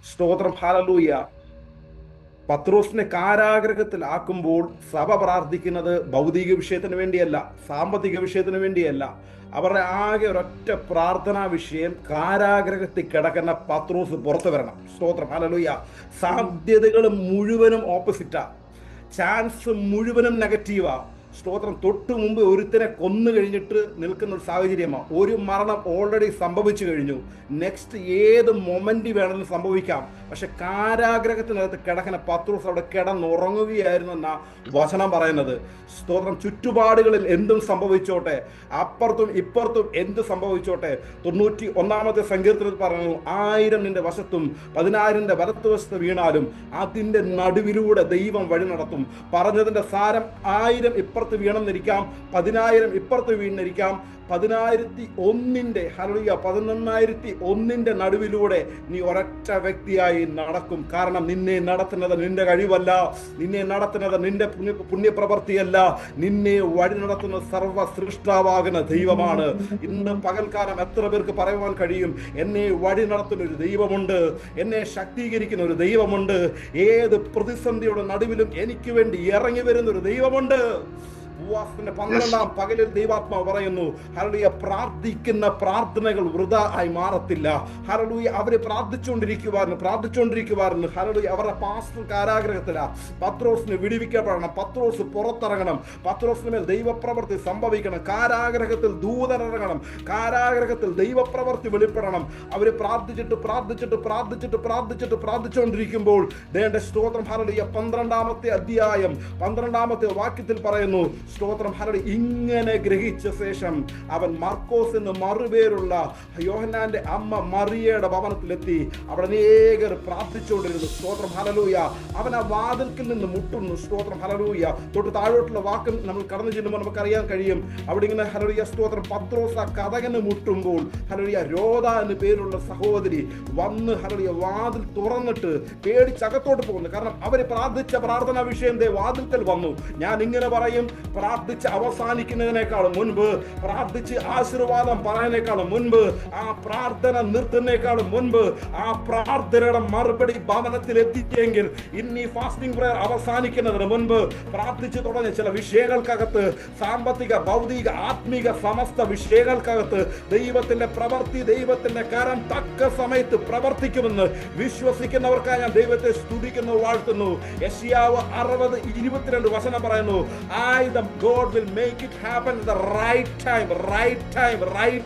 സ്തോത്രം, ഹല്ലേലൂയ. പത്രോസിനെ കാരാഗ്രഹത്തിലാക്കുമ്പോൾ സഭ പ്രാർത്ഥിക്കുന്നത് ഭൗതിക വിഷയത്തിന് വേണ്ടിയല്ല, സാമ്പത്തിക വിഷയത്തിന് വേണ്ടിയല്ല. അവരുടെ ആകെ ഒരൊറ്റ പ്രാർത്ഥനാ വിഷയം, കാരാഗ്രഹത്തിൽ കിടക്കുന്ന പത്രോസ് പുറത്തു വരണം. സ്തോത്രം, ഹല്ലേലൂയ. സാധ്യതകൾ മുഴുവനും ഓപ്പോസിറ്റാ, ചാൻസ് മുഴുവനും നെഗറ്റീവാ. സ്തോത്രം. തൊട്ടു മുമ്പ് ഒരുത്തനെ കൊന്നു കഴിഞ്ഞിട്ട് നിൽക്കുന്ന ഒരു സാഹചര്യമാണ്. ഒരു മരണം ഓൾറെഡി സംഭവിച്ചു കഴിഞ്ഞു. നെക്സ്റ്റ് ഏത് മൊമെന്റ് വേണമെങ്കിലും സംഭവിക്കാം. പക്ഷെ കാരാഗ്രഹത്തിനകത്ത് കിടക്കുന്ന പത്രോസ് അവിടെ കിടന്നുറങ്ങുകയായിരുന്നു എന്നാ വചനം പറയുന്നത്. സ്തോത്രം. ചുറ്റുപാടുകളിൽ എന്തും സംഭവിച്ചോട്ടെ, അപ്പുറത്തും ഇപ്പുറത്തും എന്ത് സംഭവിച്ചോട്ടെ, 91-ാമത്തെ സങ്കീർത്തനത്തിൽ പറയുന്നു, 1000 നിന്റെ വശത്തും 10,000 നിന്റെ വലത്തുവശത്ത് വീണാലും അതിന്റെ നടുവിലൂടെ ദൈവം വഴി നടത്തും. പറഞ്ഞതിന്റെ സാരം, 1000 ഇപ്പുറത്ത് വീണെന്നിരിക്കാം, 10,000 ഇപ്പുറത്ത് വീണിരിക്കാം, 10,001 ഹല്ലേലൂയ 11,001 നടുവിലൂടെ നീ ഒരൊറ്റ വ്യക്തിയായി നടക്കും. കാരണം നിന്നെ നടത്തുന്നത് നിന്റെ കഴിവല്ല, നിന്നെ നടത്തുന്നത് നിന്റെ പുണ്യപ്രവർത്തിയല്ല, നിന്നെ വഴി നടത്തുന്ന സർവ്വ സൃഷ്ടാവാകുന്ന ദൈവമാണ്. ഇന്ന് പകൽക്കാലം എത്ര പേർക്ക് പറയുവാൻ കഴിയും, എന്നെ വഴി നടത്തുന്ന ഒരു ദൈവമുണ്ട്, എന്നെ ശക്തീകരിക്കുന്ന ഒരു ദൈവമുണ്ട്, ഏത് പ്രതിസന്ധിയുടെ നടുവിലും എനിക്ക് വേണ്ടി ഇറങ്ങി വരുന്ന ഒരു ദൈവമുണ്ട്. ഉപവാസത്തിന്റെ 12-ാം പകലിൽ ദൈവാത്മാവ് പറയുന്നു, ഹല്ലേലൂയ, പ്രാർത്ഥിക്കുന്ന പ്രാർത്ഥനകൾ വൃഥാ ആയി മാറത്തില്ല. ഹല്ലേലൂയ. അവര് പ്രാർത്ഥിച്ചുകൊണ്ടിരിക്കുവായിരുന്നു. ഹല്ലേലൂയ. അവരുടെ പാസ്റ്റർ കാരാഗ്രഹത്തിലാ. പത്രോസിന് വിടുവിക്കപ്പെടണം, പത്രോസ് പുറത്തിറങ്ങണം, പത്രോസിന് മേൽ ദൈവപ്രവൃത്തി സംഭവിക്കണം, കാരാഗ്രഹത്തിൽ ദൂതനിറങ്ങണം, കാരാഗ്രഹത്തിൽ ദൈവപ്രവൃത്തി വെളിപ്പെടണം. അവര് പ്രാർത്ഥിച്ചുകൊണ്ടിരിക്കുമ്പോൾ ദേണ്ട സ്തോത്രം, ഹല്ലേലൂയ, 12-ാമത്തെ അധ്യായം 12-ാമത്തെ വാക്യത്തിൽ പറയുന്നു, സ്തോത്രം, ഹല്ലേലൂയ, ഇങ്ങനെ ഗ്രഹിച്ച ശേഷം അവൻ മർക്കോസ് എന്ന് മറുപേരുള്ള യോഹന്നാന്റെ അമ്മ മറിയയുടെ ഭവനത്തിലെത്തി. അവിടെ അനേകർ പ്രാർത്ഥിച്ചുകൊണ്ടിരുന്നു. സ്തോത്രം, ഹല്ലേലൂയ. അവൻ ആ വാതിൽക്കിൽ നിന്ന് മുട്ടുന്നു. സ്തോത്രം, ഹല്ലേലൂയ. തൊട്ട് താഴോട്ടുള്ള വാക്കും നമ്മൾ കടന്നു ചെല്ലുമ്പോൾ നമുക്കറിയാൻ കഴിയും. അവിടെ ഇങ്ങനെ, ഹല്ലേലൂയ, സ്തോത്രം, പത്രോസ് ആ കതകന് മുട്ടുമ്പോൾ, ഹല്ലേലൂയ, രോധ എന്ന് പേരുള്ള സഹോദരി വന്ന്, ഹല്ലേലൂയ, വാതിൽ തുറന്നിട്ട് പേടിച്ചകത്തോട്ട് പോകുന്നു. കാരണം അവര് പ്രാർത്ഥിച്ച പ്രാർത്ഥനാ വിഷയം വാതിൽക്കൽ വന്നു. ഞാൻ ഇങ്ങനെ പറയും, പ്രാർത്ഥിച്ച് അവസാനിക്കുന്നതിനേക്കാളും മുൻപ്, പ്രാർത്ഥിച്ച് ആശീർവാദം പറയുന്നതിനേക്കാളും മുൻപ്, ആ പ്രാർത്ഥന നിർത്തുന്നതിനേക്കാളും മുൻപ് ആ പ്രാർത്ഥനയുടെ മറുപടി ഭവനത്തിൽ എത്തിച്ചെങ്കിൽ, ഇന്ന് ഈ ഫാസ്റ്റിംഗ് പ്രയർ അവസാനിക്കുന്നതിന് മുൻപ് പ്രാർത്ഥിച്ചു തുടങ്ങിയ ചില വിഷയങ്ങൾക്കകത്ത്, സാമ്പത്തിക, ഭൗതിക, ആത്മീക സമസ്ത വിഷയങ്ങൾക്കകത്ത് ദൈവത്തിന്റെ പ്രവൃത്തി, ദൈവത്തിന്റെ കരം തക്ക സമയത്ത് പ്രവർത്തിക്കുമെന്ന് വിശ്വസിക്കുന്നവർക്കായി ഞാൻ ദൈവത്തെ സ്തുതിക്കുന്നു, വാഴ്ത്തുന്നു. യെശയ്യാവ് 60:22 വചനം പറയുന്നു, God will make it happen at the right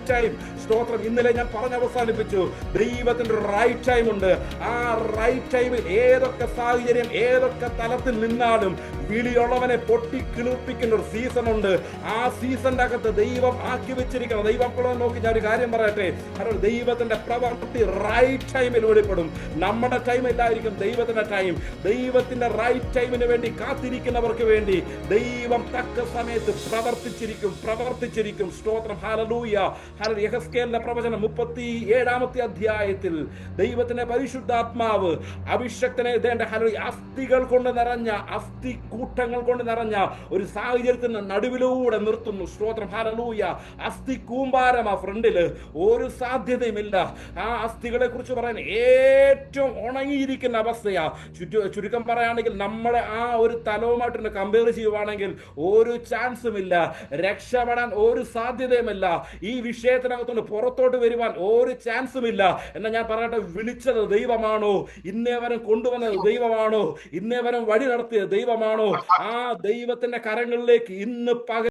time. സ്തോത്രം. ഇന്നലെ ഞാൻ പറഞ്ഞ് അവസാനിപ്പിച്ചു, ദൈവത്തിന്റെ റൈറ്റ് ടൈം ഉണ്ട്. ആ റൈറ്റ് ടൈമിൽ ഏതൊക്കെ സാഹചര്യം, ഏതൊക്കെ തലത്തിൽ നിന്നാലും വിളിയുള്ളവനെ പൊട്ടിക്കിളിപ്പിക്കുന്ന ഒരു സീസൺ ഉണ്ട്. ആ സീസണിന്റെ അകത്ത് ദൈവം ആക്കി വെച്ചിരിക്കണം. ദൈവക്കുള്ള നോക്കി ഞാൻ ഒരു കാര്യം പറയട്ടെ, കാരണം ദൈവത്തിന്റെ പ്രവൃത്തി റൈറ്റ് ടൈമിൽ വെളിപ്പെടും. നമ്മുടെ ടൈം ഇല്ലായിരിക്കും ദൈവത്തിന്റെ ടൈം. ദൈവത്തിന്റെ റൈറ്റ് ടൈമിന് വേണ്ടി കാത്തിരിക്കുന്നവർക്ക് വേണ്ടി ദൈവം തക്ക സമയത്ത് പ്രവർത്തിച്ചിരിക്കും. സ്തോത്രം, ഹല്ലേലൂയ. യെഹെസ്കേലിന്റെ പ്രവചനം 37-ാമത്തെ അധ്യായത്തിൽ ദൈവത്തിന്റെ പരിശുദ്ധാത്മാവ് അഭിഷക്തനെ അസ്ഥികൾ കൊണ്ട് നിറഞ്ഞ, അസ്ഥി കൂട്ടങ്ങൾ കൊണ്ട് നിറഞ്ഞ ഒരു സാഹചര്യത്തിന് നടുവിലൂടെ നിർത്തുന്നു. സ്തോത്രം, ഹല്ലേലൂയ. അസ്ഥി കൂമ്പാരമാ ഫ്രണ്ടില്, ഒരു സാധ്യതയുമില്ല. ആ അസ്ഥികളെ കുറിച്ച് പറയാൻ ഏറ്റവും ഉണങ്ങിയിരിക്കുന്ന അവസ്ഥയാ. ചുരുക്കം പറയുകയാണെങ്കിൽ നമ്മളെ ആ ഒരു തലവുമായിട്ട് കമ്പയർ ചെയ്യുവാണെങ്കിൽ ഒരു ചാൻസും ഇല്ല, രക്ഷപ്പെടാൻ ഒരു സാധ്യതയുമില്ല, ഈ വിഷയത്തിനകത്തുകൊണ്ട് പുറത്തോട്ട് വരുവാൻ ഒരു ചാൻസും ഇല്ല. എന്നാൽ ഞാൻ പറയട്ടെ, വിളിച്ചത് ദൈവമാണോ? ഇന്നേവരം കൊണ്ടുവന്നത് ദൈവമാണോ? ഇന്നേവരം വഴി നടത്തിയത് ദൈവമാണോ? ആ ദൈവത്തിന്റെ കരങ്ങളിലേക്ക് ഇന്ന് പകൽ